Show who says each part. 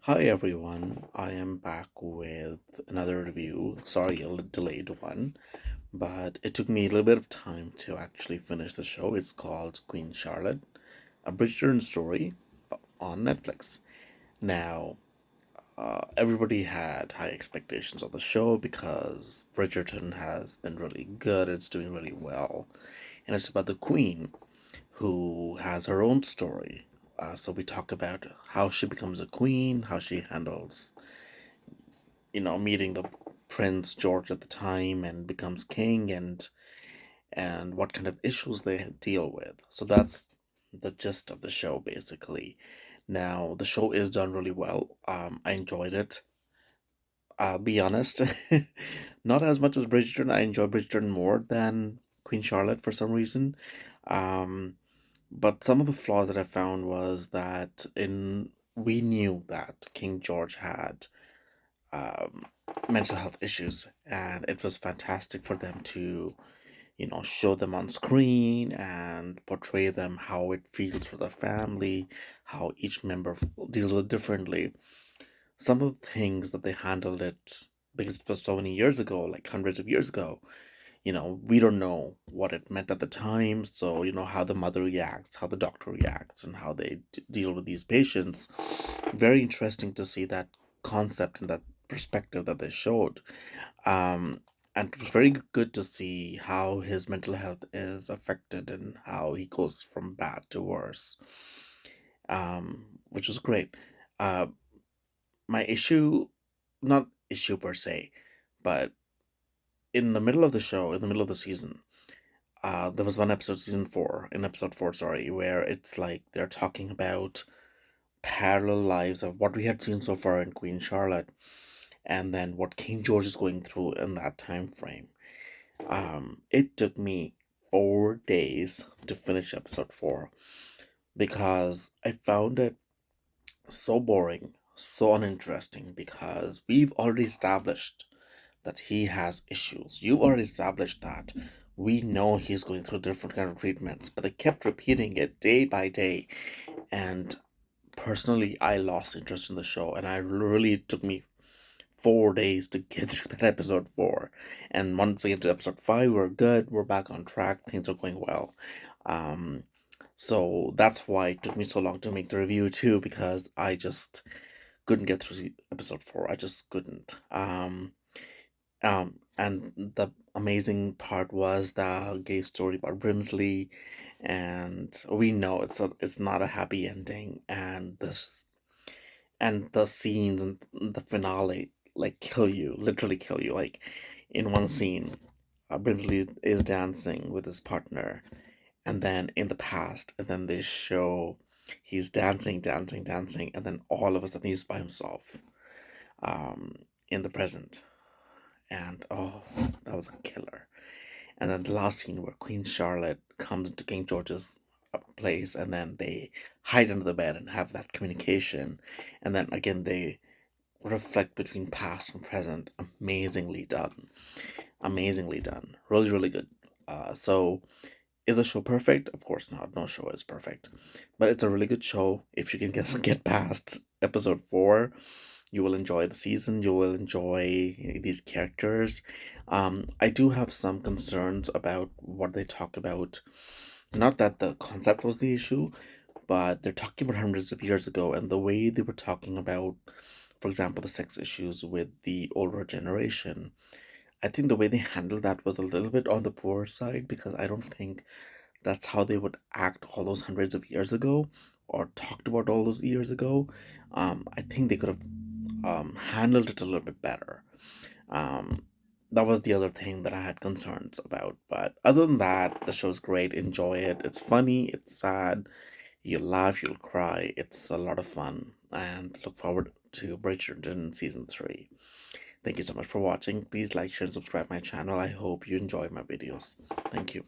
Speaker 1: Hi everyone, I am back with another review. Sorry, delayed one, but it took me a little bit of time to actually finish the show. It's called Queen Charlotte, a Bridgerton story on Netflix. Now, everybody had high expectations of the show because Bridgerton has been really good, it's doing really well, and it's about the Queen who has her own story. So we talk about how she becomes a queen, how she handles meeting the Prince George at the time and becomes king and what kind of issues they deal with. So that's the gist of the show basically. Now the show is done really well. I enjoyed it. I'll be honest, not as much as Bridgerton. I enjoy Bridgerton more than Queen Charlotte for some reason. Um, but some of the flaws that I found was that in we knew that King George had um, mental health issues, and it was fantastic for them to, show them on screen and portray them how it feels for the family, how each member deals with it differently. Some of the things that they handled it because it was so many years ago, like hundreds of years ago. We don't know what it meant at the time. So, how the mother reacts, how the doctor reacts, and how they deal with these patients. Very interesting to see that concept and that perspective that they showed. Um, and it was very good to see how his mental health is affected and how he goes from bad to worse, which was great. Uh, my issue, not issue per se, but in the middle of the show, in the middle of the season, there was one episode, season four, in episode four, sorry, where it's like they're talking about parallel lives of what we had seen so far in Queen Charlotte and then what King George is going through in that time frame. It took me 4 days to finish episode four because I found it so boring, so uninteresting because we've already established that he has issues. You've already established that. We know he's going through different kind of treatments, but they kept repeating it day by day. And personally, I lost interest in the show, and I really it took me 4 days to get through that episode four. And once we get to episode five, we're good. We're back on track. Things are going well. Um, so that's why it took me so long to make the review too, because I just couldn't get through episode four. I just couldn't. And the amazing part was the gay story about Brimsley, and we know it's not a happy ending, and the scenes and the finale like kill you, literally kill you. Like in one scene, Brimsley is dancing with his partner, and then in the past, and then they show he's dancing, dancing, dancing, and then all of a sudden he's by himself, um, in the present, and oh, that was a killer. And then the last scene where Queen Charlotte comes into King George's place, and then they hide under the bed and have that communication, and then again they reflect between past and present. Amazingly done, amazingly done, really, really good. So is a show perfect? Of course not. No show is perfect, but it's a really good show. If you can get past episode four, you will enjoy the season. You will enjoy these characters. I do have some concerns about what they talk about. Not that the concept was the issue, but they're talking about hundreds of years ago, and the way they were talking about, for example, the sex issues with the older generation. I think the way they handled that was a little bit on the poor side because I don't think that's how they would act all those hundreds of years ago or talked about all those years ago. I think they could have handled it a little bit better. Um, that was the other thing that I had concerns about. But other than that, the show's great. Enjoy it. It's funny, it's sad, you'll laugh, you'll cry. It's a lot of fun. And look forward to Bridgerton season 3. Thank you so much for watching. Please like, share, and subscribe my channel. I hope you enjoy my videos. Thank you.